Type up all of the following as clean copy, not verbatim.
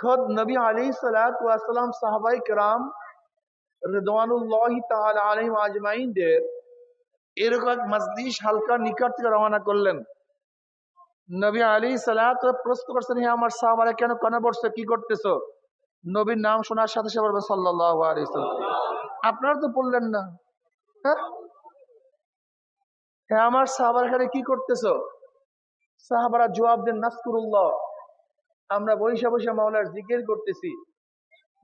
खुद नबी अलैहिस्सलातु वस्सलाम साहबाए किराम রিদওয়ানুল্লাহি তাআলা আলাইহিম আজমাইনদের এরকম এক মজলিস হালকা নিকট থেকে রওনা করলেন। নবী আলাইহিসসালাতু প্রশ্ন করছেন, হে আমার সাহাবারা, কেন কানা বসছো, কি করতেছো? নবীর নাম শোনার সাথে সাথে বলবেন সাল্লাল্লাহু আলাইহি ওয়াসাল্লাম। আপনারা তো বললেন না। হ্যাঁ, হে আমার সাহাবারা, এখানে কি করতেছো? সাহাবারা জবাব দেন, নাসকুরুল্লাহ, আমরা বৈশা বৈশা মাওলার জিকির করতেছি,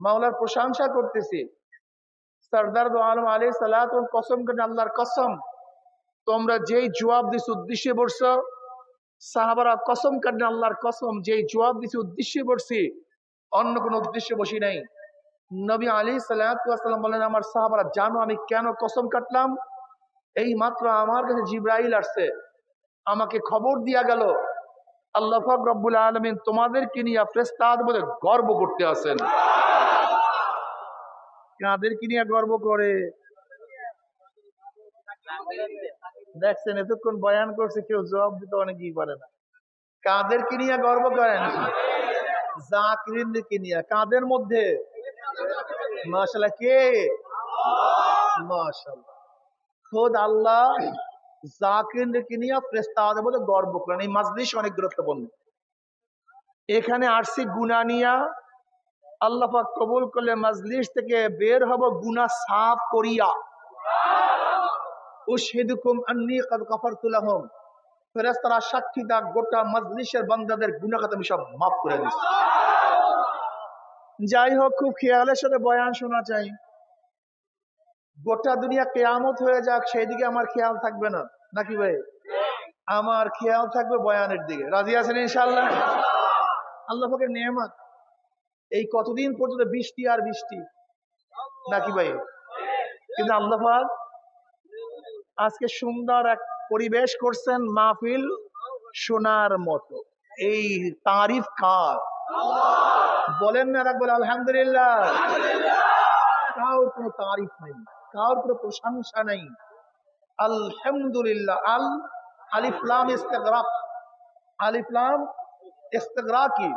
মাওলার প্রশংসা করতেছি। সরদার দো আলম আলাইহিস সালাতু কসম করেন, আল্লাহর কসম, তোমরা যেই জবাব দিছো উদ্দেশ্যে বলছো। সাহাবারা কসম করেন, আল্লাহর কসম, যেই জবাব দিছি উদ্দেশ্যে বলছি, অন্য কোনো উদ্দেশ্যে বসি নাই। নবী আলাইহিস সালাতু ওয়াসাল্লাম বলেন, আমার সাহাবারা জানো আমি কেন কসম কাটলাম? এই মাত্র আমার কাছে জিবরাইল আসছে, আমাকে খবর দিয়া গেল আল্লাহ পাক রব্বুল আলামিন তোমাদেরকে নিয়ে ফেরেশতাদের মধ্যে গর্ব করতে আছেন। কাদেরকে নিয়ে গর্ব করে? দেখছেন এতক্ষণ বয়ান করছে, কেউ জবাব দিতে অনেকেই পারে না। কাদেরকে নিয়ে গর্ব করেন? জাকিরিনদেরকে নিয়ে। কাদের মধ্যে? মাশাআল্লাহ, কে? মাশাআল্লাহ, খোদ আল্লাহ জাকিরিনদেরকে নিয়ে ফেরেশতাদের মধ্যে গর্ব করেন। এই মাজলিস অনেক গুরুত্বপূর্ণ। এখানে আসছি গুনাহ নিয়া, আল্লাহ পাক কবুল করলে মাজলিস থেকে বের হব গুনাহ সাফ করিয়া। উশহিদুকুম আন্নী ক্বাদ গফারতু লাহুম, ফেরেশতারা সাক্ষী দাক, গোটা মাজলিসের বান্দাদের গুনাহ আমি সব মাফ করে দিচ্ছি। যাই হোক, খুব খেয়ালের সাথে বয়ান শোনা চাই। গোটা দুনিয়া কিয়ামত হয়ে যাক, সেই দিকে আমার খেয়াল থাকবে না, নাকি ভাই? আমার খেয়াল থাকবে বয়ানের দিকে। রাজি আছেন ইনশাআল্লাহ? আল্লাহ পাকের নেয়ামত, এই কতদিন পর্যন্ত বৃষ্টি আর বৃষ্টি, নাকি ভাই? কিন্তু আল্লাহ পাক আজকে সুন্দর এক পরিবেশ করছেন, মাহফিল শোনার মতো। এই তারিফ কার? বলেন না, রাখবেন আলহামদুলিল্লাহ। কারোর কোনো তারিফ নেই, কারোর কোনো প্রশংসা নেই। আলহামদুলিল্লাহ। আল আলিফ লাম ইস্তিগরাক, আলিফ লাম ইস্তিগরাকি,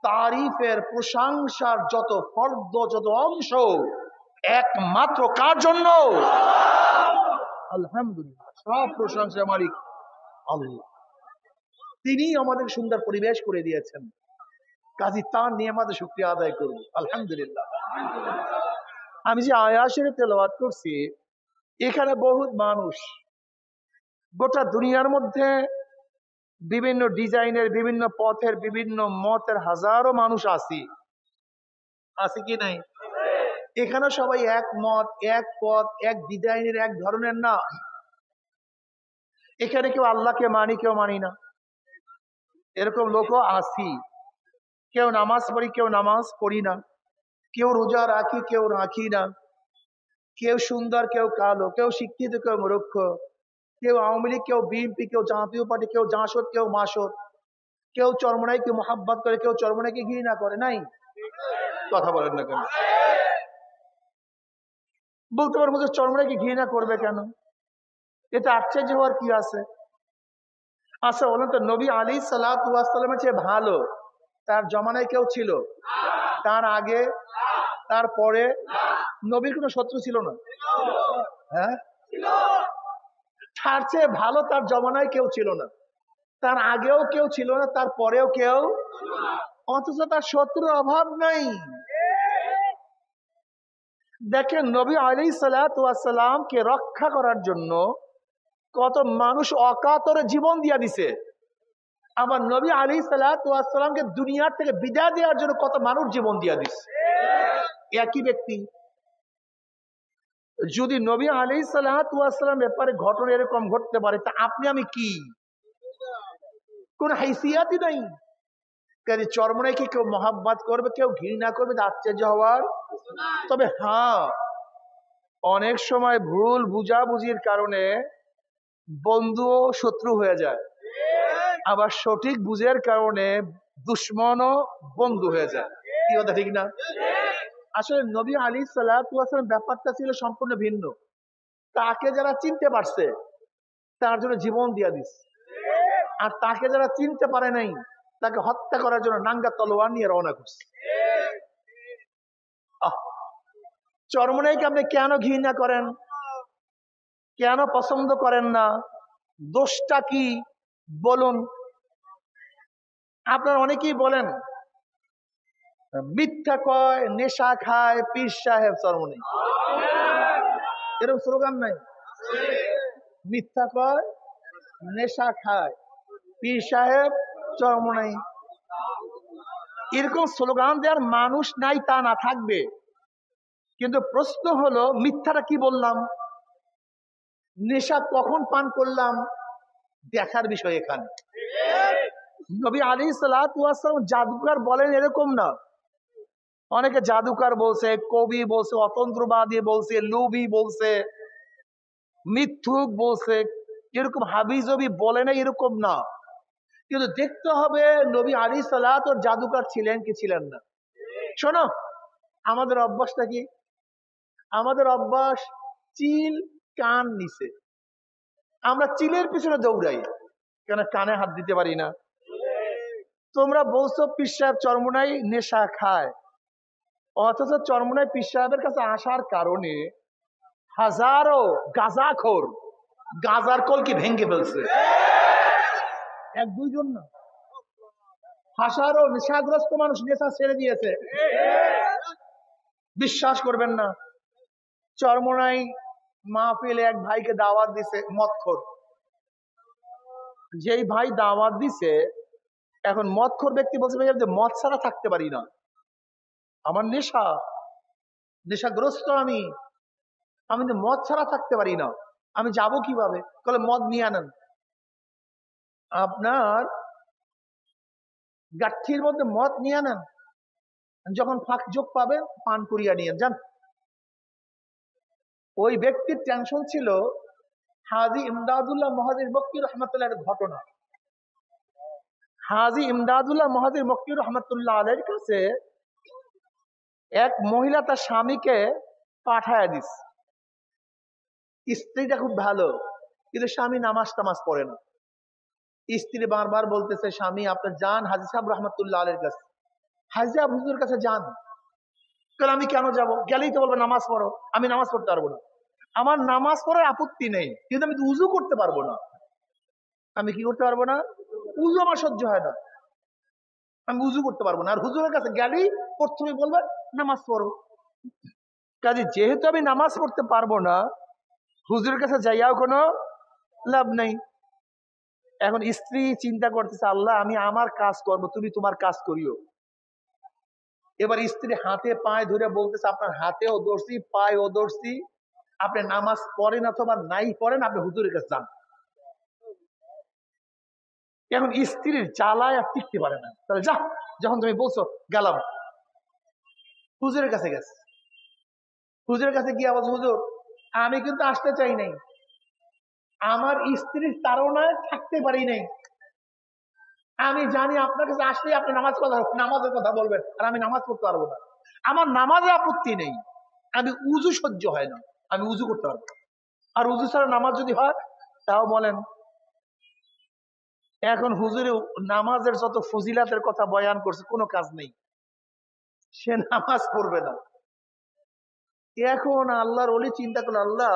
তারিফের প্রশংসার যত ফর্দ, যত অংশ, একমাত্র কার জন্য? আলহামদুলিল্লাহ। সব প্রশংসা মালিক আল্লাহ। তিনি আমাদের সুন্দর পরিবেশ করে দিয়েছেন, কাজী তার নিয়ামতের শুকরিয়া আদায় করব। আলহামদুলিল্লাহ। আমি যে আয়াতের তেলাওয়াত করছি, এখানে বহুত মানুষ, গোটা দুনিয়ার মধ্যে বিভিন্ন ডিজাইনের, বিভিন্ন পথের, বিভিন্ন মতের হাজারো মানুষ আছে কি নাই? এখানে সবাই এক মত, এক পথ, এক ডিজাইনের, এক ধরনের না। এখানে কেউ আল্লাহকে মানি, কেউ মানি না, এরকম লোকও আছি। কেউ নামাজ পড়ি, কেউ নামাজ পড়ি না, কেউ রোজা রাখি, কেউ রাখি না, কেউ সুন্দর, কেউ কালো, কেউ শিক্ষিত, কেউ মূর্খ, কেউ আওয়ামী লীগ, কেউ বিএনপি, কেউ জাতীয় পার্টি, কেউ জাসদ, কেউ মাসদ, কেউ চরমনাইকে মোহাব্বত করে, কেউ চরমনাইকে ঘৃণা করে। নাই? কথা বলেন না কেন? বলতে পারবো যে চরমনাইকে ঘৃণা করবে কেন? এতে আশ্চর্য হওয়ার কি আছে? আচ্ছা বলেন তো, নবী আলাইহিস সালাতু ওয়াস সালামের চেয়ে ভালো তার জমানায় কেউ ছিল? তার আগে, তার পরে? নবীর কোনো শত্রু ছিল না? হ্যাঁ, তার চেয়ে ভালো তার জমানায় কেউ ছিল না, তার আগেও কেউ ছিল না, তার পরেও কেউ। অথচ তার শত্রুর অভাব নাই। দেখেন, নবী আলাইহিস সালাতু ওয়াস সালামকে রক্ষা করার জন্য কত মানুষ অকাতরে জীবন দিয়া দিছে। আমার নবী আলাইহিস সালাতু ওয়াস সালামকে দুনিয়ার থেকে বিদায় দেওয়ার জন্য কত মানুষ জীবন দিয়া দিছে। একই ব্যক্তি। যদি নবী আলাইহিস সালাতু ওয়াস সালাম ব্যাপারে ঘটনা এরকম ঘটতে পারে, তা আপনি আমি কি? কোন হাইসিয়াতই নাই। কাজে চরমনাইকে কেউ মহাব্বত করবে, কেউ ঘৃণা করবে, আশ্চর্য হওয়ার। তবে হ্যাঁ, অনেক সময় ভুল বুঝাবুঝির কারণে বন্ধু ও শত্রু হয়ে যায়, আবার সঠিক বুঝের কারণে দুশ্মনও বন্ধু হয়ে যায়। কি কথা ঠিক না? আসলে নবী আলাইহিস সালাতু ওয়াস সালাম ব্যাপারটা ছিল সম্পূর্ণ ভিন্ন। তাকে যারা চিনতে পারছে তার জন্য জীবন দিয়া দিচ্ছে, আর তাকে যারা চিনতে পারে নাই তাকে হত্যা করার জন্য নাঙ্গা তলোয়ার নিয়ে রওনা করছে। চরমনাইকে আপনি কেন ঘৃণা করেন, কেন পছন্দ করেন না? দোষটা কি বলুন? আপনারা অনেকেই বলেন মিথ্যা কয়, নেশা খায় পীর সাহেব চরমনাই, এরকম স্লোগান নাই? মিথ্যা কয়, নেশা খায় পীর সাহেব চরমনাই, এরকম স্লোগান দেওয়ার মানুষ নাই তা না, থাকবে। কিন্তু প্রশ্ন হলো মিথ্যাটা কি বললাম, নেশা কখন পান করলাম, দেখার বিষয় এখানে। নবী আলাইহিস সালাতু ওয়াস সালাম জাদুকর বলেন এরকম না। অনেকে জাদুকর বলছে, কবি বলছে, অতন্ত্রবাদী বলছে, লুবি বলছে, মিথ্যুক বলছে, এরকম হাবিজবি বলে না, এরকম না। কিন্তু দেখতে হবে নবী আলাইহিস সালাত ওর জাদুকর ছিলেন কি ছিলেন না। শোনো, আমাদের অভ্যাসটা কি? আমাদের অভ্যাস চিল কান নিচে, আমরা চিলের পিছনে দৌড়াই, কেন কানে হাত দিতে পারি না। তোমরা বলছো পীর সাহেব চরমনাই নেশা খায়, অথচ চরমনাই পীর সাহেবের কাছে আসার কারণে হাজারো গাঁজাখোর গাঁজার কলকি ভেঙে ফেলছে, এক দুইজন না, হাজারো নেশাগ্রস্ত মানুষ নেশা ছেড়ে দিয়েছে। বিশ্বাস করবেন না, চরমনাই মাহফিলে এক ভাইকে দাওয়াত দিছে মদখোর। যেই ভাই দাওয়াত দিছে, এখন মদখোর ব্যক্তি বলছে ভাই আমি মদ ছাড়া থাকতে পারি না, আমার নেশাগ্রস্ত আমি মদ ছাড়া থাকতে পারি না, আমি যাব কিভাবে? বলে মদ নিয়ে আনেন, আপনার গাঠির মধ্যে মদ নিয়ে আনেন, যখন ফাঁক যোগ পাবেন পান করিয়া নিয়ে যান। ওই ব্যক্তির টেনশন ছিল হাজী ইমদাদুল্লাহ মহাজির মক্কি রহমতুল্লাহ ঘটনা। হাজী ইমদাদুল্লাহ মহাজির মক্কি রহমতুল্লাহ আলের কাছে এক মহিলা তার স্বামীকে পাঠায় দিস। স্ত্রীটা খুব ভালো, কিন্তু স্বামী নামাজ টামাজ পড়ে না। স্ত্রী বারবার বলতেছে স্বামী আপনি যান হাজী সাহেব রহমতুল্লাহ আলের কাছে, হাজী সাহেব হুজুরের কাছে যান। আমি কেন যাব? গেলেই তো বলবে নামাজ পড়ো, আমি নামাজ পড়তে পারবো না। আমার নামাজ পড়ার আপত্তি নেই, কিন্তু আমি উজু করতে পারবো না। আমি কি করতে পারবো না? উজু আমার সহ্য হয় না, আমি উজু করতে পারবো না। আর হুজুরের কাছে গেলেই প্রথমে বলবে নামাজ পড়ো। কাজে যেহেতু আমি নামাজ পড়তে পারবো না, হুজুরের কাছে যাইয়াও কোনো লাভ নেই। এখন স্ত্রী চিন্তা করতেছে আল্লাহ আমি আমার কাজ করবো, তুমি তোমার কাজ করিও। এবার স্ত্রী হাতে পায়ে ধরে বলতেছে আপনার হাতেও দর্শি পায়েও দর্শি, আপনি নামাজ পড়েন অথবা নাই পড়েন, আপনি হুজুরের কাছে যান। এখন স্ত্রীর জ্বালায় আর টিকতে পারে না, তাহলে যা, যখন তুমি বলছো গেলাম। হুজুরের কাছে গেছে, হুজুরের কাছে গিয়ে আবার হুজুর আমি কিন্তু আসতে চাই নাই, আমার স্ত্রীর তাড়নায় থাকতে পারি নাই, আমি জানি আপনার কাছে আসলেই আপনি নামাজের কথা বলবেন, আর আমি নামাজ পড়তে পারবো না। আমার নামাজে আপত্তি নেই, আমি উজু সহ্য হয় না, আমি উজু করতে পারবো। আর উজু ছাড়া নামাজ যদি হয় তাও বলেন। এখন হুজুরে নামাজের যত ফজিলাতের কথা বয়ান করছে, কোনো কাজ নেই, সে নামাজ পড়বে না। এখন আল্লাহর ওলি চিন্তা করলো আল্লাহ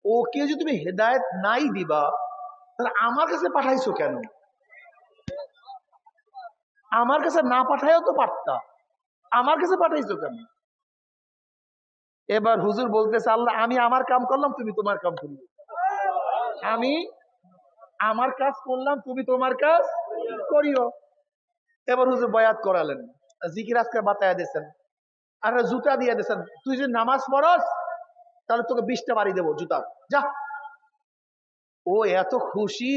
ওকে যদি তুমি হেদায়েত নাই দিবা, তাহলে আমার কাছে পাঠাইছো কেন? আমার কাছে না পাঠাইও তো পারতা, আমার কাছে পাঠাইছো কেন? এবার হুজুর বলতেছে আল্লাহ আমি আমার কাম করলাম, তুমি তোমার কাম করিও। আমি আমার কাজ করলাম, তুমি তোমার কাজ করিও। এবার হুজুর বয়াত করালেন, জিকির আজকে বাতায়া দিয়েছেন, আর জুতা দিয়ে দিয়েছেন, তুই যদি নামাজ পড়স তাহলে তোকে 20টা বাড়ি দেবো জুতা, যা। ও এত খুশি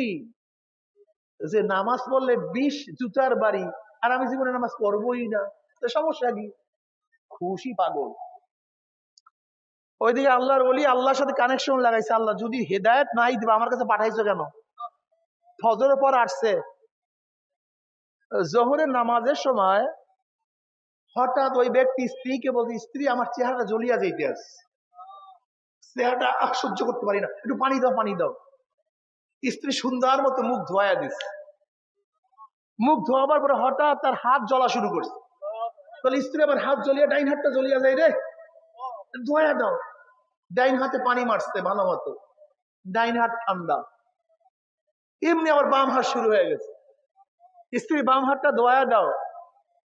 যে নামাজ পড়লে 20 জুতার বাড়ি, আর আমি জীবনে নামাজ পড়বই না, তো সমস্যা কি? খুশি পাগল। ওইদিকে আল্লাহর ওলি আল্লাহর সাথে কানেকশন লাগাইছে, আল্লাহ যদি হেদায়েত নাই দিবা আমার কাছে পাঠাইছো কেন? ফজরের পর আসছে, জোহরের নামাজের সময় হঠাৎ ওই ব্যক্তি স্ত্রীকে বলছে স্ত্রী আমার চেহারাটা জ্বলিয়া যাইতে আসছে, চেহারাটা সহ্য করতে পারি না, একটু পানি দাও পানি দাও। স্ত্রী সুন্দর মতো মুখ ধোয়া দিচ্ছে, মুখ ধোয়াবার পরে হঠাৎ তার হাত জ্বলা শুরু করছে। তাহলে স্ত্রী আমার হাত জ্বলিয়া, ডাইন হাতটা জ্বলিয়া যায় রে, ধোয়া দাও। ডাইন হাতে পানি মারছে ভালো মতো, ডাইন হাত ঠান্ডা। এমনি আবার বাম হাত শুরু হয়ে গেছে। স্ত্রী বাম হাতটা ধোয়া দাও,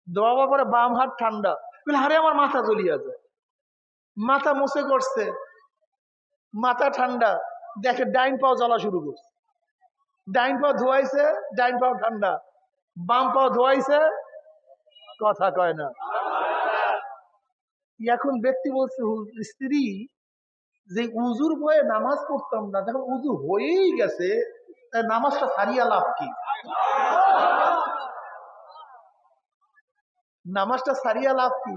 ধোয়াবার পরে বাম হাত ঠান্ডা। হারে আমার মাথা জ্বলিয়া যায়। মাথা মুছে করছে, মাথা ঠান্ডা। দেখে ডাইন পাও জ্বলা শুরু করছে। ডাইন পাও ধোয়াইছে, ডাইন পাও ঠান্ডা। বাম পাও ধোয়াইছে, কথা কয় না। এখন ব্যক্তি বলছে স্ত্রী যে উজুর ভয়ে নামাজ পড়তাম না, যখন উজু হয়েই গেছে তাই নামাজটা সারিয়া লাভ কি? নামাজটা সারিয়া লাভ কি?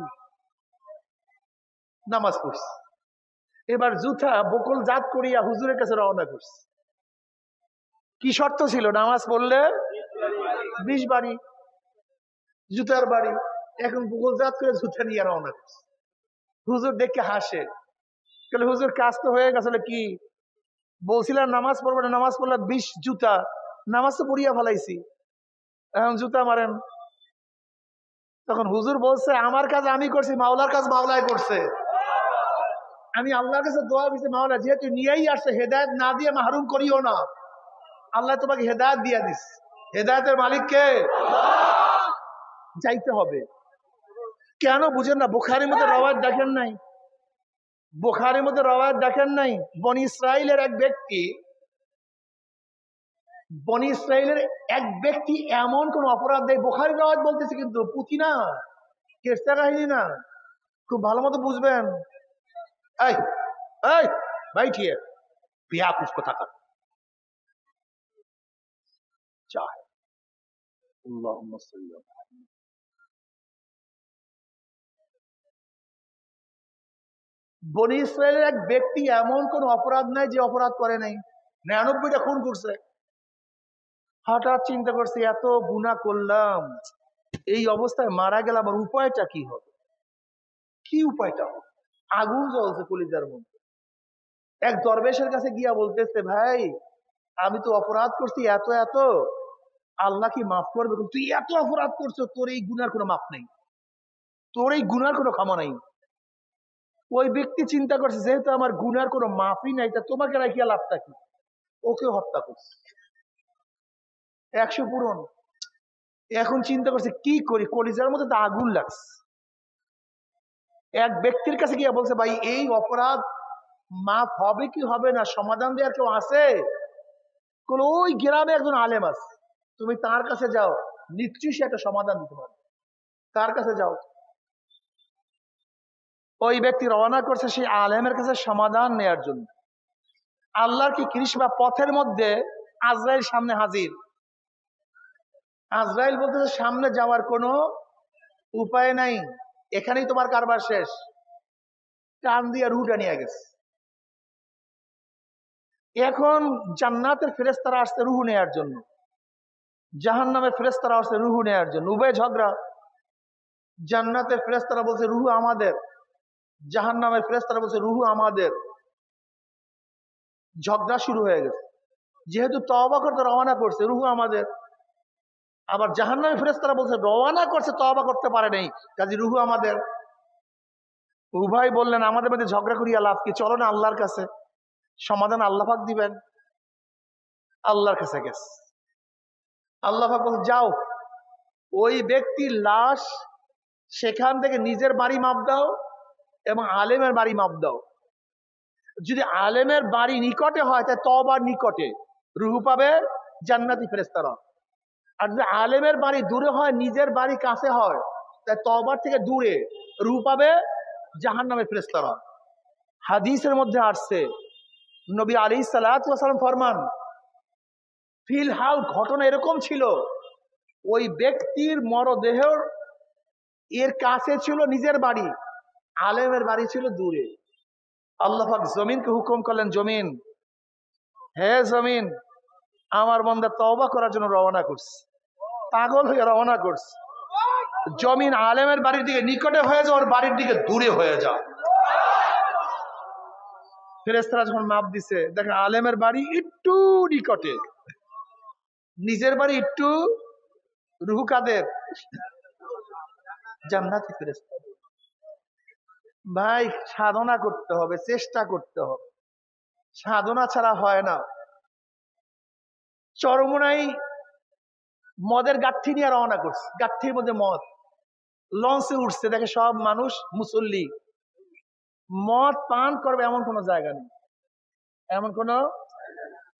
নামাজ পড়ছে। এবার জুথা বকুল জাত করিয়া হুজুরের কাছে রওনা করছে। কি শর্ত ছিল? নামাজ পড়লে 20 বাড়ি, জুতার বাড়ি। এখন বকুল জাত করে জুতা নিয়ে রওনা করছে। হুজুর দেখে হাসে, হুজুর কাজ তো হয়ে গেছে। কি বলছিলাম নামাজ পড়বে না, নামাজ পড়লে 20 জুতা, নামাজ তো পড়িয়া ফেলাইছি, এখন জুতা মারেন। তখন হুজুর বলছে আমার কাজ আমি করছি, মাওলার কাজ মাওলাই করছে। আমি আল্লাহর কাছে দোয়া দিচ্ছি, মাওলা যেহেতু নিয়েই আসছে, হেদায়েত না দিয়ে মাহরুম করিও না। আল্লাহ তোমাকে হেদায়েত দিয়ে দিস। হেদায়েতের মালিক কে? যাইতে হবে। কেন বুঝেন না? বুখারীর মধ্যে রওয়ায়াত দেখেন নাই? বুখারীর মধ্যে রওয়ায়াত দেখেন নাই? বনি ইসরাইলের এক ব্যক্তি এমন কোন অপরাধ নেই। বুখারীর রওয়ায়াত বলতেছে, কিন্তু পুঁথি না, কেসটা কাহিনী না। খুব ভালো মতো বুঝবেন। এই এই বাইঠিয়ে বিয়া কুছ কথা কর চায়। আল্লাহুম্মা সাল্লি আলা। বনি ইসরায়েলের এক ব্যক্তি এমন কোন অপরাধ নাই যে অপরাধ করে নাই, 99টা খুন করছে। হঠাৎ চিন্তা করছে এত গুনাহ করলাম, এই অবস্থায় মারা গেলে আমার উপায়টা কি হবে? কি উপায়টা হবে? আগুন জ্বলছে কলিজার মধ্যে। এক দরবেশের কাছে গিয়া বলতেছে, ভাই আমি তো অপরাধ করছি এত এত, আল্লাহ কি মাফ করবে? তুই এত অপরাধ করছো, তোর এই গুনার কোনো মাফ নেই, তোর এই গুনার কোনো ক্ষমা নাই। ওই ব্যক্তি চিন্তা করছে যেহেতু আমার গুনার কোনো মাফই নাই, তা তোমাকে রাখিয়া লাভটা কি? ওকে হত্যা করছে, 100 পূরণ। এখন চিন্তা করছে কি করি, কলিজার মধ্যে তো আগুন লাগছে। এক ব্যক্তির কাছে গিয়া বলছে, ভাই এই অপরাধ মাফ হবে কি হবে না, সমাধান দেওয়ার কেউ আছে? ওই গ্রামে একজন আলেম আছে, তুমি তার কাছে যাও, নিশ্চয়ই সে একটা সমাধান দিতে পারবে, তার কাছে যাও। ওই ব্যক্তি রওনা করছে সেই আলেমের কাছে সমাধান নেয়ার জন্য। আল্লাহর কি কৃষ্ণা, পথের মধ্যে আজরাইল সামনে হাজির। আজরাইল বলতেছে সামনে যাওয়ার কোনো উপায় নাই, এখানেই তোমার কারবার শেষ। টান দিয়ে রুটা নিয়ে গেছে। এখন জান্নাতের ফেরেশতারা আসছে রুহু নেয়ার জন্য, জাহান্নামের ফেরেশতারা আসছে রুহু নেয়ার জন্য। উভয় ঝগড়া। জান্নাতের ফেরেশতারা বলছে রুহু আমাদের, জাহান্নামের ফেরেশতারা বলছে রুহু আমাদের। ঝগড়া শুরু হয়ে গেছে। যেহেতু তওবা করতে রওনা করছে, রুহু আমাদের। আবার জাহান্নামের ফেরেশতারা বলছে রওনা করছে, তওবা করতে পারে নাই, কাজে রুহু আমাদের। উভয় বললেন আমাদের মধ্যে ঝগড়া করিয়া লাভ কি, চলো না আল্লাহর কাছে, সমাধান আল্লাহ পাক দিবেন। আল্লাহর কাছে গেছে। আল্লাহ পাক বলছে যাও, ওই ব্যক্তির লাশ সেখান থেকে নিজের বাড়ি মাপ দাও এবং আলেমের বাড়ি মাপ দাও। যদি আলেমের বাড়ি নিকটে হয় তাই তওবার নিকটে রুহু পাবে জান্নাতি ফেরেশতারা, আর যদি আলেমের বাড়ি দূরে হয়, নিজের বাড়ি কাছে হয়, তাই তওবার থেকে দূরে রুহু পাবে জাহান্নামের ফেরেশতারা। হাদিসের মধ্যে আসছে নবী আলাইহিস সালাতু ওয়াস সালাম ফরমান, ফিলহাল ঘটনা এরকম ছিল, ওই ব্যক্তির মরদেহের এর কাছে ছিল নিজের বাড়ি, আলেমের বাড়ি ছিল দূরে। আল্লাহ পাক জমিনকে হুকুম করলেন, জমিন, হে জমিন, আমার বান্দা তওবা করার জন্য রওনা করছে, পাগল হয়ে রওনা করছে। জমিন আলেমের বাড়ির দিকে নিকটে হয়ে যাও, ওর বাড়ির দিকে দূরে হয়ে যাও। ফেরেশতারা যখন মাপ দিছে, দেখেন আলেমের বাড়ি একটু নিকটে, নিজের বাড়ি একটু রুহু কাদের? জান্নাতি ফেরেশতা। ভাই সাধনা করতে হবে, চেষ্টা করতে হবে, সাধনা ছাড়া হয় না। চরমোনাই মদের গাঠি নিয়ে রওনা করছে, গাঠির মধ্যে মদ, লঞ্চে উঠছে, দেখে সব মানুষ মুসল্লি, মদ পান করবে এমন কোন জায়গা নেই, এমন কোন,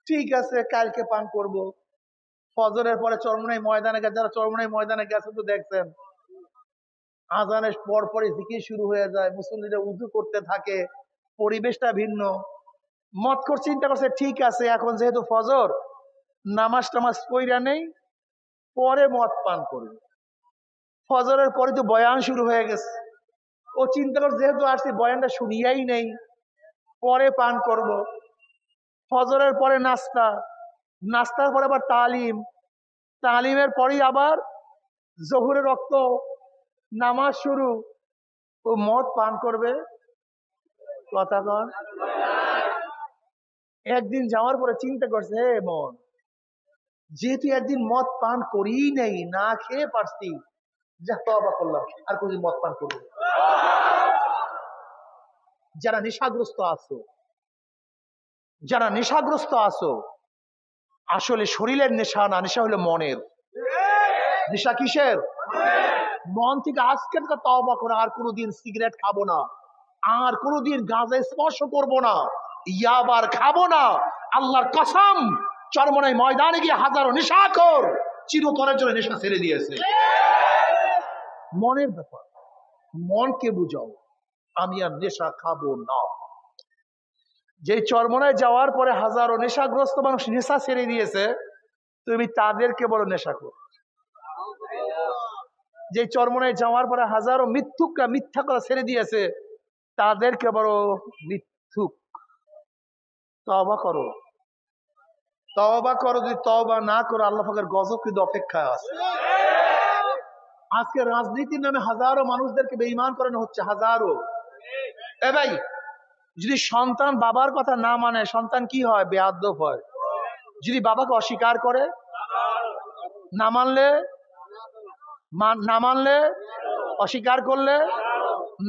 ঠিক আছে কালকে পান করব। ফজরের পরে চরমোনাই ময়দানে গেছে, যারা চরমোনাই ময়দানে গেছে তো দেখছেন আজানের পর পরে জিকির শুরু হয়ে যায়, মুসল্লিরা উযু করতে থাকে, পরিবেশটা ভিন্ন। মদ করে চিন্তা করছে ঠিক আছে এখন যেহেতু ফজর, নামাজ টামাজ পইরা নেই, পরে মদ পান করবে। ফজরের পরে তো বয়ান শুরু হয়ে গেছে, ও চিন্তা করছে যেহেতু আসছি বয়ানটা শুনিয়াই নেই, পরে পান করব। ফজরের পরে নাস্তা, নাস্তার পরে আবার তালিম, তালিমের পরেই আবার জোহরের রক্ত, নামাজ শুরু, ও মদ পান করবে। কথা কন। একদিন যাওয়ার পরে চিন্তা করছে হে মন, যেহেতু একদিন মদ পান করি নেই, না খেয়ে পারছি, যা তওবা করলাম, আর কোনদিন মদ পান করবো না। যারা নেশাগ্রস্ত আছো, যারা নেশাগ্রস্ত আছো, আসলে শরীরের নেশা না, নেশা হলো মনের নেশা। কিসের? মন থেকে আজকে তওবা করে আর কোনোদিন সিগারেট খাবো না, আর কোনোদিন গাঁজা স্পর্শ করব না, ইয়াবার খাবো না। আল্লাহর কসম, চরমোনাই ময়দানে গিয়ে হাজারো নেশাখোর চিরতরের জন্য নেশা ছেড়ে দিয়েছে। মনের ব্যাপার, মনকে বুঝাও আমি আর নেশা খাবো না। যে চরমোনায় যাওয়ার পরে হাজারো নেশাগ্রস্ত মানুষ নেশা ছেড়ে দিয়েছে, তুমি তাদেরকে বলো নেশাখোর। যে চরমোনায় যাওয়ার পরে হাজারো মিথ্যুকরা মিথ্যা কথা ছেড়ে দিয়েছে, তাদেরকে বলো মিথ্যুক। তওবা করো, তওবা করো। যদি তওবা না করো, আল্লাহ পাকের গজব কিন্তু অপেক্ষায় আছে। আজকে রাজনীতির নামে হাজারো মানুষদেরকে বেঈমান করানো হচ্ছে, হাজারো। এ ভাই, যদি সন্তান বাবার কথা না মানে, সন্তান কি হয়? বেয়াদব হয়। যদি বাবাকে অস্বীকার করে, না মানলে, না মানলে, অস্বীকার করলে,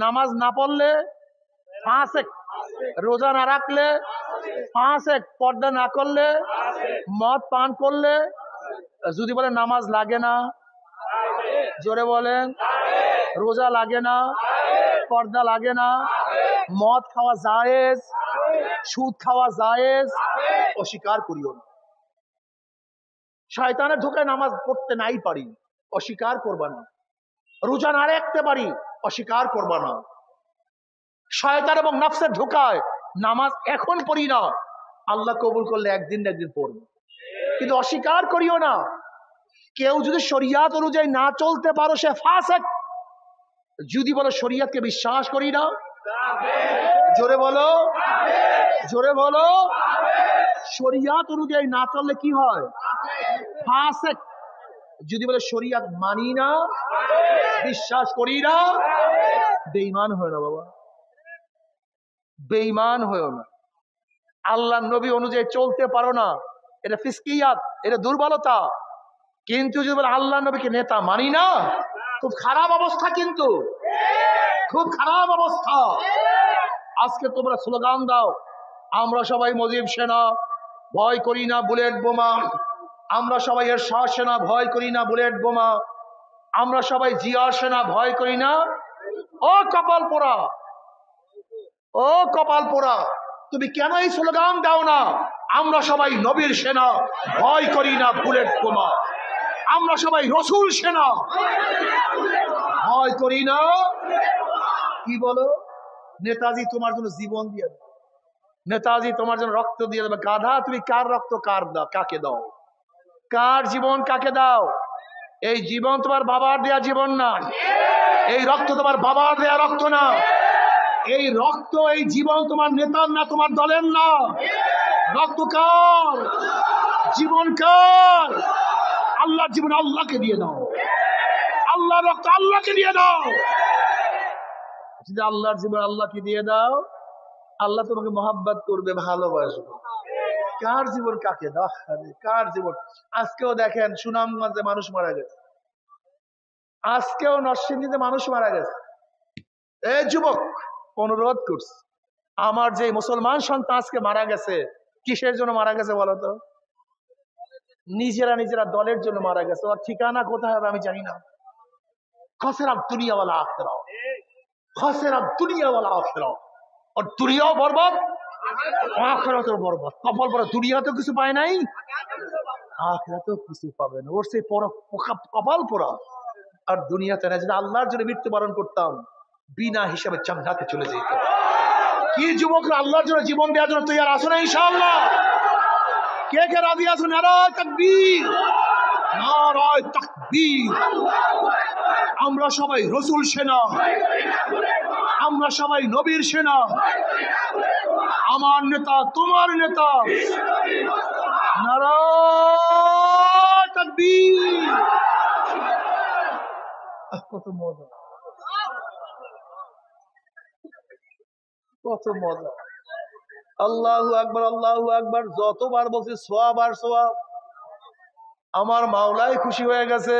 নামাজ না পড়লে ফাসেক, রোজা না রাখলে ফাসেক, পর্দা না করলে, মদ পান করলে, যদি বলে নামাজ লাগে না, জোরে বলেন, রোজা লাগে না, পর্দা লাগে না, মদ খাওয়া জায়েজ, সুদ খাওয়া জায়েজ, অস্বীকার করিও না। শয়তানের ধোকায় নামাজ পড়তে নাই পারি, অস্বীকার করবা না। রোজা না রাখতে পারি, অস্বীকার করবা না। শয়তান এবং নফসের ধোকায় নামাজ এখন পড়ি না, আল্লাহ কবুল করলে একদিন না একদিন পড়বো, কিন্তু অস্বীকার করিও না। কেউ যদি শরিয়াত অনুযায়ী না চলতে পারো, সে ফাসেক। যদি বলো শরিয়াতকে বিশ্বাস করি না, জোরে বলো, জোরে বলো, শরিয়াত অনুযায়ী না চললে কি হয়? ফাসেক। যদি বলে শরিয়াত মানি না, বিশ্বাস করি না, বেঈমান হয় না বাবা, বেঈমান হয়েও না। আল্লাহ নবী অনুযায়ী চলতে পারো না, এটা ফিসকিয়াত, এটা দুর্বলতা। কিন্তু যদি বলে আল্লাহ নবীকে নেতা মানি না, খুব খারাপ অবস্থা, কিন্তু খুব খারাপ অবস্থা। আজকে তোমরা স্লোগান দাও, আমরা সবাই মুজিব সেনা, ভয় করি না বুলেট বোমা, আমরা সবাই এরশাদ সেনা, ভয় করি না বুলেট বোমা, আমরা সবাই জিয়া সেনা, ভয় করি না। ও কপাল পোড়া, ও কপাল পোড়া, তুমি কেন এই স্লোগান দাও না? আমরা সবাই নবীর সেনা, ভয় করি না বুলেট বোমা, আমরা সবাই রসুল সেনা, ভয় করি না। কি বলো? নেতাজি তোমার জন্য জীবন দিয়ে দেবে, নেতাজি তোমার জন্য রক্ত দিয়ে দেবে। গাধা, তুমি কার রক্ত কাকে দাও? কার জীবন কাকে দাও? এই জীবন তোমার বাবার দেয়া জীবন না, এই রক্ত তোমার বাবার দেয়া রক্ত না, এই রক্ত, এই জীবন তোমার নেতার না, তোমার দলের না। রক্ত কার? জীবন কার? আল্লাহর জীবন আল্লাহকে দিয়ে দাও, আল্লাহর রক্ত আল্লাহকে দিয়ে দাও। যদি আল্লাহর জীবন আল্লাহকে দিয়ে দাও, আল্লাহ তোমাকে মহাব্বত করবে, ভালোবাসবে। কার জীবন কাকে দাও? কার জীবন? আজকেও দেখেন সুনামগঞ্জে মানুষ মারা গেছে, আজকেও নরসিংদীতে মানুষ মারা গেছে। এই যুবক, অনুরোধ করছি, আমার যে মুসলমান সন্তান আজকে মারা গেছে, কিসের জন্য মারা গেছে বলতো? নিজেরা দলের জন্য মারা গেছে। ওর ঠিকানা কোথায় হবে আমি জানি না। খসেরা দুনিয়াওয়ালা আখেরা, খসেরা দুনিয়াওয়ালা আখেরা। ওর দুনিয়াও বরবাদ, আখেরাতেও বরবাদ। কপাল পরে দুনিয়া তো কিছু পায় নাই, আখেরাতেও কিছু পাবে না। ওর সে কপাল পোড়া। আর দুনিয়াতে না, যদি আল্লাহর জন্য মৃত্যুবরণ করতাম, বিনা হিসাবে জান্নাতে চলে যেত। কি যুবকরা আল্লাহর জন্য জীবন দেওয়ার জন্য তৈরি আছো না? ইনশাআল্লাহ কে কে রাজি আছো? নারায়ে তাকবীর, নারায়ে তাকবীর। আমরা সবাই রসুল সেনা, আমরা সবাই নবীর সেনা। আমার নেতা তোমার নেতা, নারায়ে তাকবীর। কত মজা, কত মজা। আল্লাহু আকবার, আল্লাহু আকবার। যতবার বলছি সওয়াব আর সওয়াব। আমার মাওলাই খুশি হয়ে গেছে।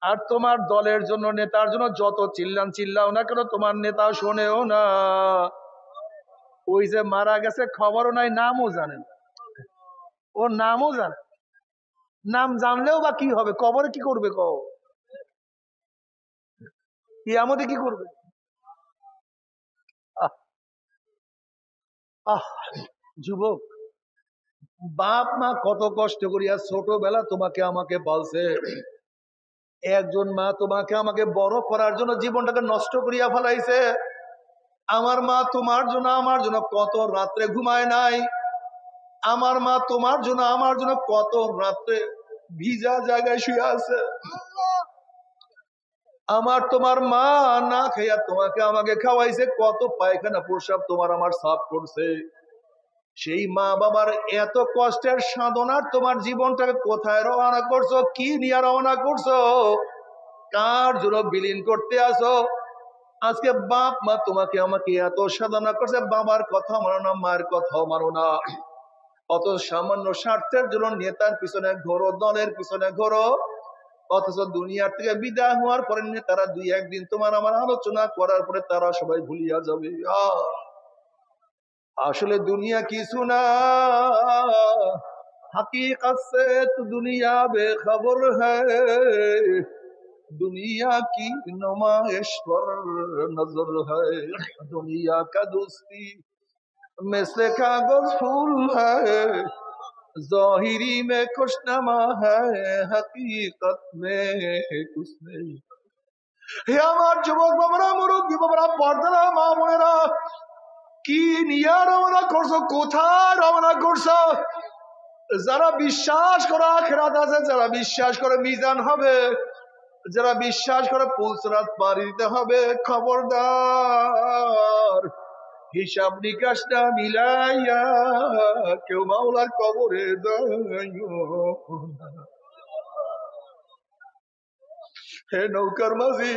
আর তোমার দলের জন্য, নেতার জন্য যত চিল্লাও না কেন, তোমার নেতা শোনেও না। ওই যে মারা গেছে খবরও নাই, নামও জানেন, ওর নামও জানে। নাম জানলেও বা কি হবে? কবরে কি করবে? কিয়ামতে কি করবে? আহ আহ যুবক, বাপ মা কত কষ্ট করিয়া ছোটবেলা তোমাকে আমাকে বলছে। একজন মা তোমাকে আমাকে বড় করার জন্য জীবনটাকে নষ্ট করিয়া ফেলাইছে। আমার মা তোমার জন্য, আমার জন্য কত রাত্রে ঘুমায় নাই। আমার মা তোমার জন্য, আমার জন্য কত রাত্রে ভিজা জায়গায় শুয়ে আছে। আমার তোমার মা না খাইয়া তোমাকে আমাকে খাওয়াইছে। কত পায়খানা প্রসাব তোমার আমার সাফ করছে। সেই মা বাবার এত কষ্টের সাধনার তোমার জীবনটাকে কোথায় রওনা করছো? কি নিয়ে রওনা করছো? কার জন্য বিলীন করতে আসো? আজকে বাপ মা তোমাকে আমাকে এত সাধনা করছে, বাবার কথা মানো না, মায়ের কথাও মানো না। অত সামান্য স্বার্থের জন্য নেতার পিছনে ঘোরো, দলের পিছনে ঘোরো। অথচ দুনিয়ার থেকে বিদায় হওয়ার পরে নেতারা দুই একদিন তোমার আমার আলোচনা করার পরে তারা সবাই ভুলিয়া যাবে। আসলে দুনিয়া কিছু না, हकीकत से तो दुनिया बेखबर है, दुनिया की नुमाइश पर नजर है, दुनिया का दोस्ती में से कागज फूल है, जाहिरी में खुशनमा है, हकीकत में कुछ नहीं। হে আমার যুবক বাবারা, মুরব্বী বাবারা, পর্দারা মা বোনেরা, কি নিয়ে রওনা করছো? কোথায় রওনা করছো? যারা বিশ্বাস করে আখিরাত আছে, যারা বিশ্বাস করে মিজান হবে, যারা বিশ্বাস করে পুলসরাত পার দিতে হবে, খবরদার হিসাব নিকাশ না মিলাইয়া কেউ মাওলার কবরে দাঁড়াইও না। হে নৌকার মাঝি,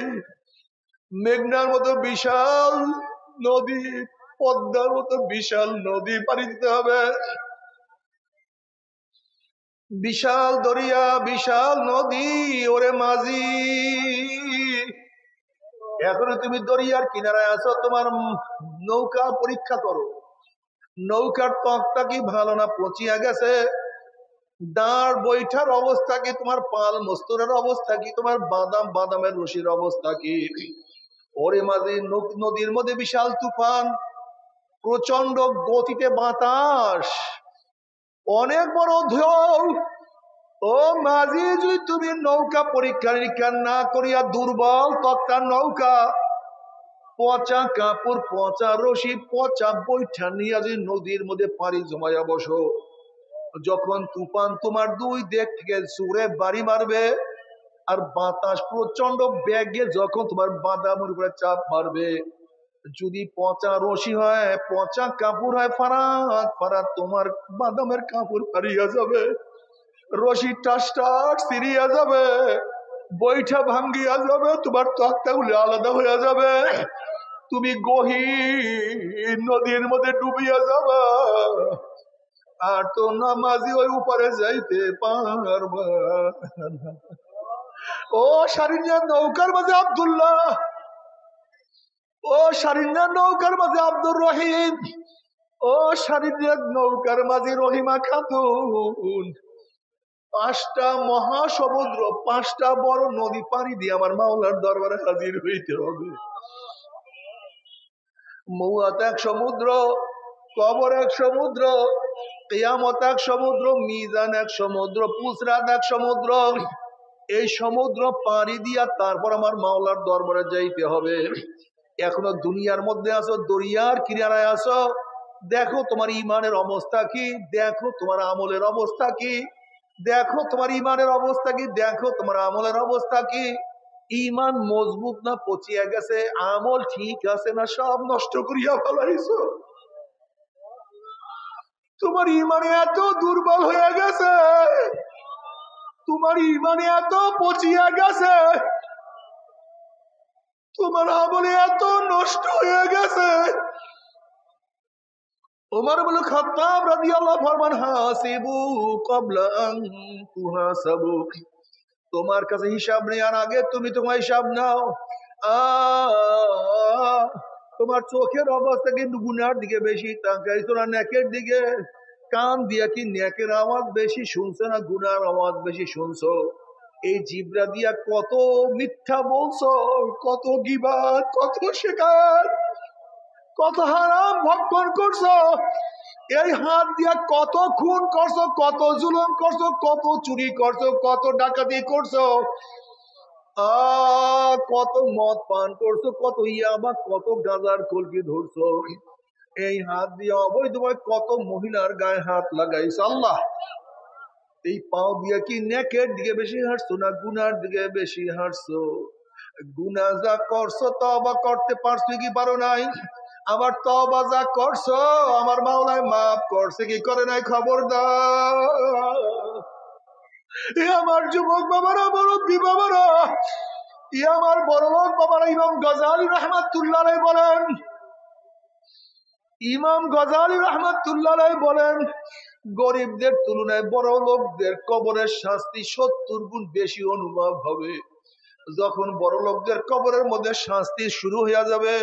মেঘনার মতো বিশাল নদী, পদ্মার মতো বিশাল নদী পাড়ি দিতে হবে। বিশাল দরিয়া, বিশাল নদী। ওরে মাঝি, এখনো তুমি দরিয়ার কিনারায় আছো, তোমার নৌকা পরীক্ষা করো। নৌকার তকটা কি ভালো না পচিয়া গেছে? দাঁড় বৈঠার অবস্থা কি? তোমার পাল মস্তরের অবস্থা কি? তোমার বাদামের রশির অবস্থা কি? ওরে মাঝি, নদীর মধ্যে বিশাল তুফান, প্রচন্ড গতিতে বাতাস, অনেক বড় ঢেউ। ও মাঝি, যদি তুমি নৌকা পরীক্ষা নিরীক্ষা না করিয়া দুর্বল তক্তার নৌকা, পচা কাপড়, পচা রশি, পচা বৈঠা নিয়ে যদি নদীর মধ্যে পানি জমাইয়া বসো, যখন তুফান তোমার দুই দিক থেকে জোরে বাড়ি মারবে আর বাতাস প্রচন্ড বেগে যখন তোমার বাদামের উপরে চাপ মারবে, যদি পচা রশি হয়, পচা কাপড় হয়, ফারাত ফারাত তোমার বাদামের কাপড় হারিয়ে যাবে, রশি টাস টাস ছিড়িয়া যাবে, বৈঠা ভাঙ্গিয়া যাবে, তোমার তক্তাগুলি আলাদা হইয়া যাবে, তুমি গহীন নদীর মধ্যে ডুবিয়া যাবা। আর তো নামাজি ওই উপরে যাইতে পারবা। ও সারিনিয়ার নৌকার মাঝে আব্দুল্লাহ, ও সারিনিয়ার নৌকার মাঝে আব্দুর রহিম, ও সারিনিয়ার নৌকার মাঝে রহিমা খাতুন। 5টা মহাসমুদ্র, 5টা বড় নদী পাড়ি দিয়ে আমার মাওলার দরবারে হাজির হইতে হবে। মৌয়াত এক সমুদ্র, কবর এক সমুদ্র, কিয়ামত এক সমুদ্র, মিজান এক সমুদ্র, পুসরাত এক সমুদ্র। এই সমুদ্র পাড়ি দিয়া তারপর আমার মাওলার দরবারে যাইতে হবে। এখনো দুনিয়ার মধ্যে আছো, দরিয়ার কিনারায় আছো, দেখো তোমার ইমানের অবস্থা কি, দেখো তোমার আমলের অবস্থা কি, দেখো তোমার ইমানের অবস্থা কি, দেখো তোমার আমলের অবস্থা কি। ইমান মজবুত না পচিয়া গেছে, আমল ঠিক আছে না সব নষ্ট করিয়া ফেলাইছো। তোমার ইমানে এত দুর্বল হয়ে গেছে, তোমার ইমানে এত পচিয়া গেছে, তোমার আমলে এত নষ্ট হয়ে গেছে। ওমর ইবনে খাত্তাব রাদিয়াল্লাহু ফরমান, হাসিবু ক্বাবলা আন তুহাসাবু। তোমার কাছে হিসাব নেওয়ার আগে তুমি তোমার হিসাব নাও। তোমার চোখের অবস্থা কিন্তু গুনার দিকে বেশি তাকাইছো না নেকের দিকে? কান দিয়া কি নেকের আওয়াজ বেশি শুনছো না গুনার আওয়াজ বেশি শুনছো? এই জিব্রা দিয়া কত মিথ্যা বলছো, কত গীবাত, কত শিকার, কত হারাম ভক্ষণ করছো। এই হাত দিয়া কত খুন করছো, কত জুলুম করছো, কত চুরি করছো, কত ডাকাতি করছো, কত মদ পান করছো, কত ইয়াবা, কত গাজার কলকি ধরছো। এই হাত দিয়ে অবৈধভাবে কত মহিলার গায়ে হাত লাগাইছো। আল্লাহ, এই পাও দিয়ে কি নেকের দিকে বেশি হাঁটছো না গুনার দিকে বেশি হাঁটছো? গুনাহ যা করছো তওবা করতে পারছো কি পারো নাই? আবার তওবা যা করছো আমার মাওলায় মাফ করছে কি করে নাই? খবরদার আমার যুবক বাবারা, মুরব্বী বাবারা, আমার বড়লোক বাবারা, ইমাম গজালি রাহমাতুল্লাহ আলাইহি বলেন, ইমাম গজালি রাহমাতুল্লাহ আলাইহি বলেন, গরিবদের তুলনায় বড় লোকদের কবরের শাস্তি 70 গুণ বেশি অনুভব হবে। যখন বড় লোকদের কবরের মধ্যে শাস্তি শুরু হয়ে যাবে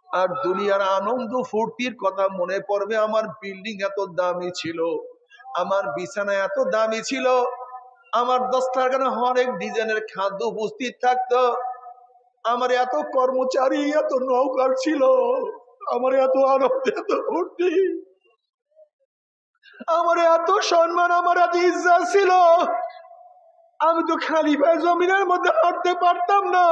আর দুনিয়ার আনন্দ ফুর্তির কথা মনে পড়বে, আমার বিল্ডিং এত দামি ছিল, আমার বিছানা এত দামি ছিল, আমার দস্তারখানে অনেক ডিজাইনের খাদ্য উপস্থিত থাকতো, আমার এত কর্মচারী, এত নৌকার ছিল, আমার এত আনন্দ, এত ফুর্তি, আমার এত সম্মান, আমার এত ইজ্জত ছিল, আমি তো খালি পায়ে জমিনের মধ্যে হাঁটতে পারতাম না,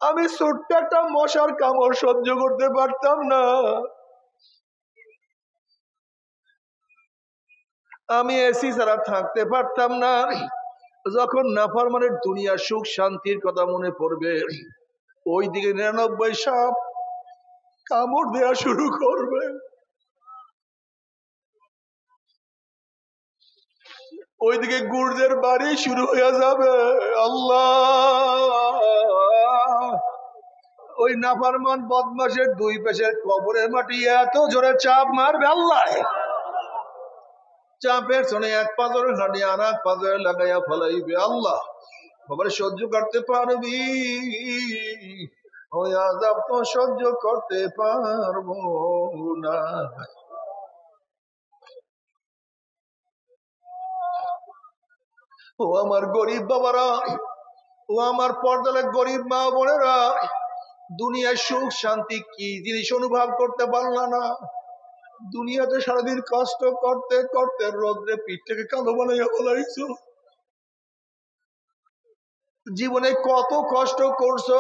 আমি ছোট্ট একটা মশার কামড় সহ্য করতে পারতাম না, আমি এসি ছাড়া থাকতে পারতাম না। যখন নাফরমানের দুনিয়ার সুখ শান্তির কথা মনে পড়বে, ওই দিকে 99 সাপ কামড় দেওয়া শুরু করবে, ওইদিকে গুর্জের বাড়ি শুরু হয়ে যাবে। আল্লাহ, ওই নাফরমান বদমাশের 2 পেশের কবরের মাটি এত জোরে চাপ মারবে, আল্লাহ চাপের শোনে এক পাথরের হাঁটি আর এক পাথরে লাগাইয়া ফলাইবে। আল্লাহ, বাবার সহ্য করতে পারবি? ওই আযাব তো সহ্য করতে পারবো না। ও আমার গরিব বাবারা, ও আমার পর্দালে গরিব মা বোনেরা, দুনিয়ার সুখ শান্তি কি জিনিস অনুভব করতে পারলা না? দুনিয়াতে সারাদিন কষ্ট করতে করতে রোদ্রে পিঠটাকে কালো বানাইয়া বলাইছো, জীবনে কত কষ্ট করছো,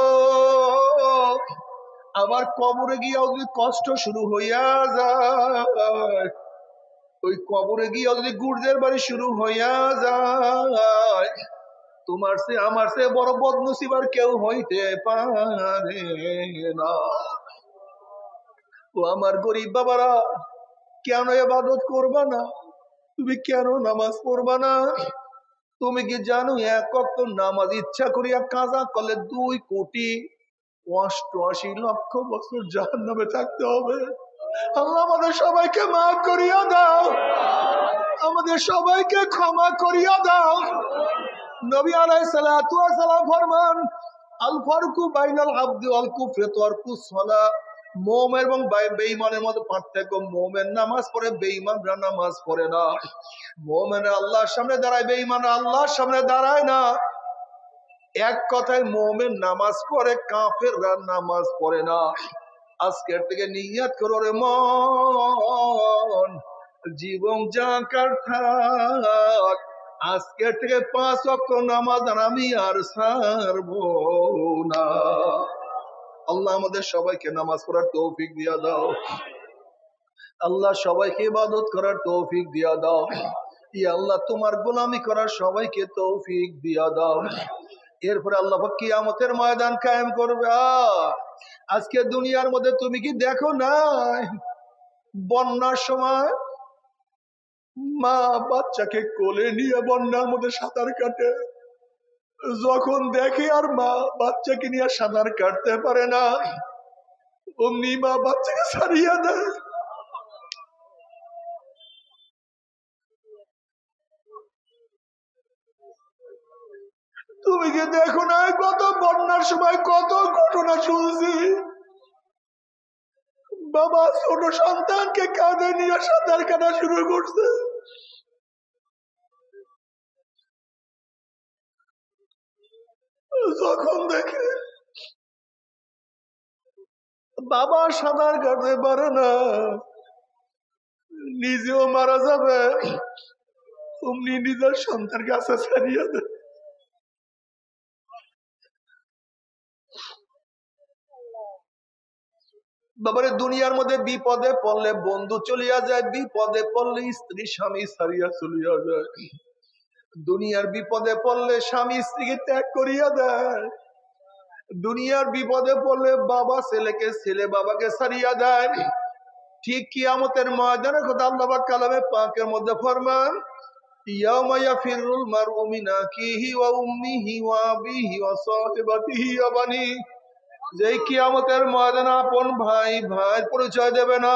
আবার কবরে গিয়ে যদি কষ্ট শুরু হইয়া যায়, ওই কবরে গিয়ে যদি গুর্জের বাড়ি শুরু হইয়া যায়, তোমার সে আমার সে বড় বদনসিব আর কেউ হইতে পারে না। ও আমার গরিব বাবারা, কেন ইবাদত করবা না? তুমি কেন নামাজ পড়বা না? তুমি কি জানো 1 ওয়াক্ত নামাজ ইচ্ছা করিয়া কাজা করলে 2,88,00,000 বছর জাহান্নামে থাকতে হবে। আল্লাহ আমাদের সবাইকে মাফ করিয়া দাও, আমাদের সবাইকে ক্ষমা করিয়া দাও। নবী আলাইহিস সালাতু ওয়াস সালাম ফরমান আল ফারকু বাইনাল আবদি ওয়াল কুফরি তারকুস সালাহ। মুমিন এবং বেঈমানের মধ্যে পার্থক্য, মুমিন নামাজ পড়ে, বেঈমানরা নামাজ পড়ে না। মুমিনরা আল্লাহর সামনে দাঁড়ায়, বেঈমানরা আল্লাহর সামনে দাঁড়ায় না। এক কথায় মুমিন নামাজ পড়ে, কাফেররা নামাজ পড়ে না। আজকের থেকে নিয়ত করো রে মন, জীবন যাকার থাক, আজকের থেকে 5 ওয়াক্ত নামাজ আমি আর ছাড়বো না। আল্লাহ আমাদের সবাইকে নামাজ পড়ার তৌফিক দিয়া দাও। আল্লাহ সবাইকে ইবাদত করার তৌফিক দিয়া দাও। ইয়া আল্লাহ তোমার গোলামি করার সবাইকে তৌফিক দিয়া দাও। এরপরে আল্লাহ কিয়ামতের ময়দান কায়েম করবে। আজকে দুনিয়ার মধ্যে তুমি কি দেখো না, বন্যার সময় মা বাচ্চাকে কোলে নিয়ে বন্যার মধ্যে সাঁতার কাটে, যখন দেখে আর মা বাচ্চাকে নিয়ে সাঁতার কাটতে পারে না, অমনি মা বাচ্চাকে ছাড়িয়ে দেয়। তুমি কি দেখো না, কত বন্যার সময় কত ঘটনা শুনছি, বাবা ছোট সন্তানকে কাঁধে নিয়ে সাঁতার কাটা শুরু করছে, যখন দেখে বাবা সাঁতার কাটতে পারে না, নিজেও মারা যাবে, অমনি নিজের সন্তান কাছে ছাড়িয়ে দেয়। বাবারে দুনিয়ার মধ্যে বিপদে পড়লে বন্ধু চলিয়া যায়, বিপদে পড়লে স্ত্রী স্বামী ছাড়িয়া চলিয়া যায়, দুনিয়ার বিপদে পড়লে স্বামী স্ত্রীকে ত্যাগ করিয়া দেয়, দুনিয়ার বিপদে পড়লে বাবা ছেলেকে, ছেলে বাবাকে ছাড়িয়া দেয়। ঠিক কিয়ামতের ময়দানের কথা আল্লাহ পাক কালামে পাকের মধ্যে ফরমান ইয়াউমা ইয়াফিরুল মারউ মিন আখিহি ওয়া উম্মিহি ওয়া আবিহি ওয়া সাহিবাতিহি ওয়া বানি। যেই কিয়ামতের ময়দানে আপন ভাই ভাইয়ের পরিচয় দেবে না,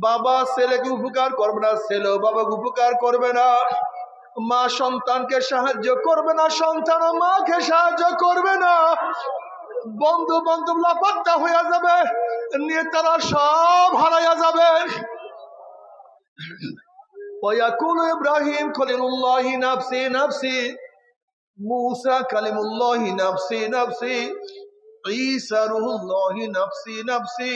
বাবা ছেলেকে উপকার করবে না, ছেলেও বাবাকে উপকার করবে না, মা সন্তানকে সাহায্য করবে না, সন্তান মাকে সাহায্য করবে না, বন্ধু বান্ধব লাপাত্তা হইয়া যাবে, নেতারা সব হারাইয়া যাবে। ويقول إبراهيم خليل الله نفسي نفسي موسى كلم الله نفسي نفسي ঈসা রূহুল্লাহ নফসি নফসি।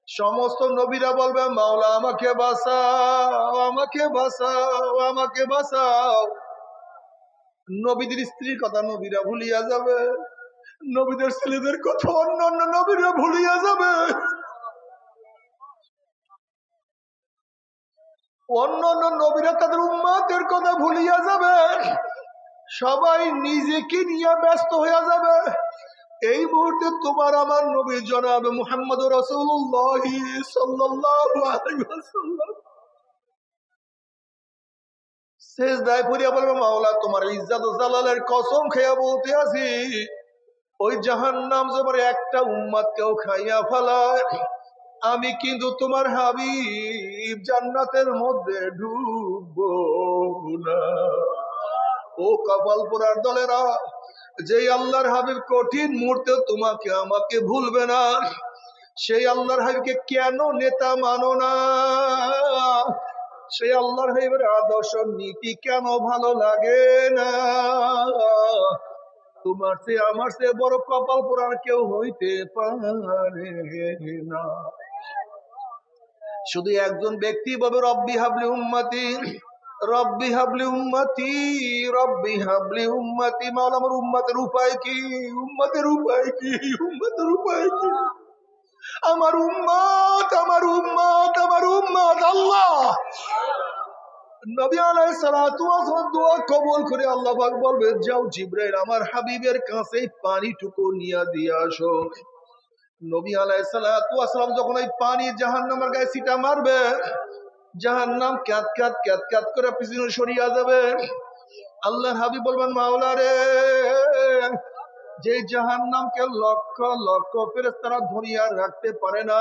সমস্ত নবীরা বলবে মাওলা আমাকে বাঁচাও, আমাকে বাঁচাও, আমাকে বাঁচাও। নবীদের স্ত্রীর কথা নবীরা ভুলিয়া যাবে, নবীদের ছেলেদের কথা অন্যান্য নবীরা ভুলিয়া যাবে, অন্যান্য নবীরা তাদের উম্মতের কথা ভুলিয়া যাবে, সবাই নিজেকে নিয়ে ব্যস্ত হইয়া যাবে। এই মুহূর্তে তোমার আমার নবী জনাব মুহাম্মদ রাসূলুল্লাহ সাল্লাল্লাহু আলাইহি ওয়াসাল্লাম সিজদায় পড়িয়া বলবে মাওলা তোমার ইজ্জত ও জালালের কসম খেয়ে বলতে আছি, ওই জাহান্নাম জবর একটা উম্মতকেও খাইয়া ফেলায়, আমি কিন্তু তোমার হাবিব জান্নাতের মধ্যে ঢুকবো না। ও কপাল পোড়ার দলেরা, যেই আল্লাহর হাবিব কঠিন মুহূর্তে তোমাকে আমাকে ভুলবে না, সেই আল্লাহর হাবিবকে কেন নেতা মানো না? সেই আল্লাহর হাবিবের আদর্শ নীতি কেন ভালো লাগে না? তোমার চেয়ে আমার চেয়ে বড় কপাল পোড়ার কেউ হইতে পারে না। শুধু একজন ব্যক্তি বলবে রব্বি হাবলি উম্মতি, রব্বি হাবলি উম্মতি, রব্বি হাবলি উম্মতি। মাওলা আমার উম্মতের উপায় কি? উম্মতের উপায় কি? উম্মতের উপায় কি? আমার উম্মত, আমার উম্মত, আমার উম্মত। আল্লাহ নবী আলাইহিস সালাতু ওয়াস সালাম দোয়া কবুল করে আল্লাহ পাক বলবে যাও জিবরাইল আমার হাবিবের কাছে পানিটুকু নিয়ে দিয়ে আসো। নবী আলাইহিস সালাতু ওয়াস সালাম যখন এই পানি জাহান্নামের গায়ে ছিটা মারবে, জাহান্নাম ক্যাত ক্যাত ক্যাত ক্যাত করে পিছনে সরিয়া যাবে। আল্লাহর হাবিব বলবেন মাওলা রে, যে জাহান্নামকে লক্ষ লক্ষ ফেরেশতারা ধরিয়া রাখতে পারে না,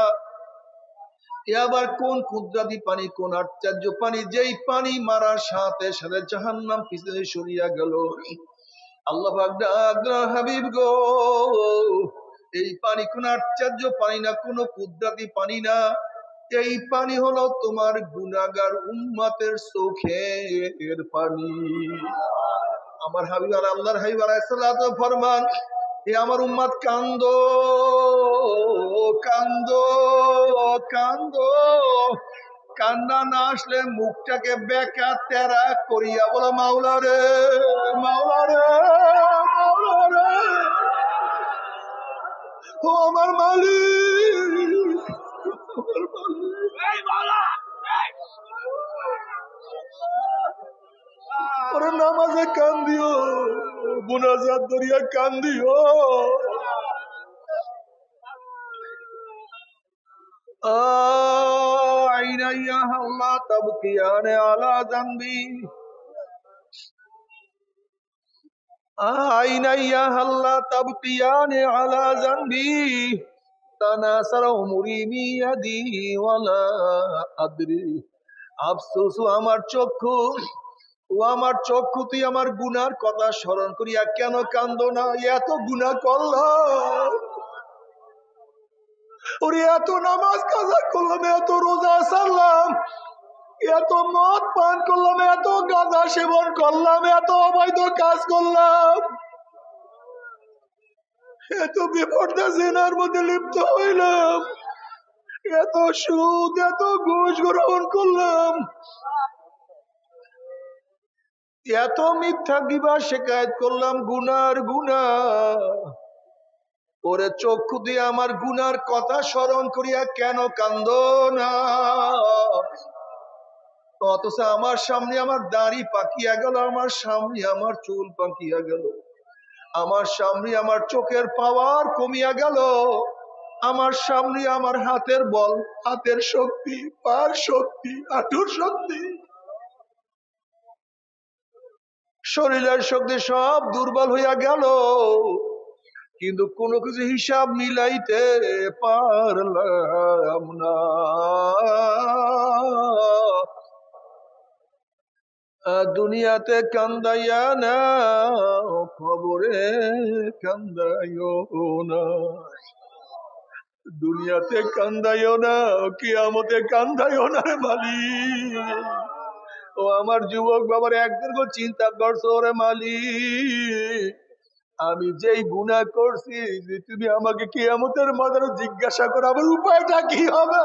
এ আবার কোন কুদরতি পানি, কোন আশ্চর্য পানি, যেই পানি মারার সাথে সাথে জাহান্নাম পিছনে সরিয়া গেল। আল্লাহ পাক ডাক দিলেন, হাবিব গো, এই পানি কোন আশ্চর্য পানি না, কোন কুদরতি পানি না, এই পানি হলো তোমার গুনাহগার উম্মতের চোখের পানি। আমার হাবিব আল্লাহর হাবিব আলাইহিস সালাতু ফরমান, এ আমার উম্মত কান্দো কান্দো কান্দো, কান্না না আসলে মুখটাকে বেকা তেরা করিয়া বলো, মাওলা রে মাওলা রে মাওলা রে, ও আমার মালিক, আমার মালিক। ওরে নামাজে কান্দিও, মুনাজাত দরিয়া কান্দিও। আইনা ইয়া আল্লাহ তাবকিয়ানে আলা যানবি, আইনা ইয়া আল্লাহ তাবকিয়ানে আলা যানবি, তানাসারা উমরি মিয়াদি ওয়ালা আদরি। আফসোস আমার চক্ষু, ও আমার চক্ষু, তুই আমার গুনার কথা স্মরণ করিয়া কেন কান্দো না? এত গুনাহ করলাম, ওরে এত নামাজ কাজা করলাম, এত রোজা সারলাম, এত মদ পান করলাম, এত গাঁজা সেবন করলাম, এত অবৈধ কাজ করলাম, এত বিপর্দা জেনার মধ্যে লিপ্ত হইলাম, এত সুদ এত ঘুষ গ্রহণ করলাম, এত মিথ্যা গিবা শিকায়ত করলাম, গুনার গুনা। ওরে চক্ষু দিয়ে আমার গুনার কথা স্মরণ করিয়া কেন কান্দো না? অথচ আমার সামনে আমার দাড়ি পাকিয়া গেল, আমার সামনে আমার চুল পাকিয়া গেল, আমার সামনে আমার চোখের পাওয়ার কমিয়া গেল, আমার সামনে আমার হাতের বল, হাতের শক্তি, পার শক্তি, হাঁটুর শক্তি, শরীরের শক্তি সব দুর্বল হইয়া গেল, কিন্তু কোনো কিছু হিসাব মিলাইতে পারলাম না। দুনিয়াতে কান্দাইয়া না, খবরে কান্দাইও না, দুনিয়াতে কান্দাইও না, কিয়ামতে কান্দাইও না রে মালিক। ও আমার যুবক বাবার একদিন চিন্তা করছো রে মালিক, আমি যেই গুনাহ করছি, যে তুমি আমাকে কিয়ামতের ময়দানে জিজ্ঞাসা করো, আমার উপায়টা কি হবে?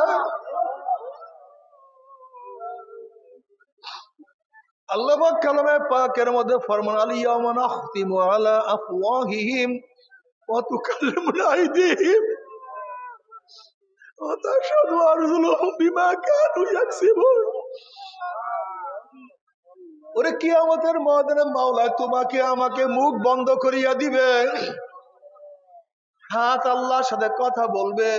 আল্লাহ পাক কালামে পাকের মধ্যে ফরমান, আল-ইয়াওমা নাখতিমু আলা আফওয়াহিহিম ওয়া তুকাল্লিমুনা আইদিহিম ওয়া তাশহাদু আরজুলুহুম বিমা কানু ইয়াকসিবুন। ওরে কিয়ামতের ময়দানে মাওলা তোমাকে আমাকে মুখ বন্ধ করিয়া দিবে, হাত আল্লাহর সাথে কথা বলবে,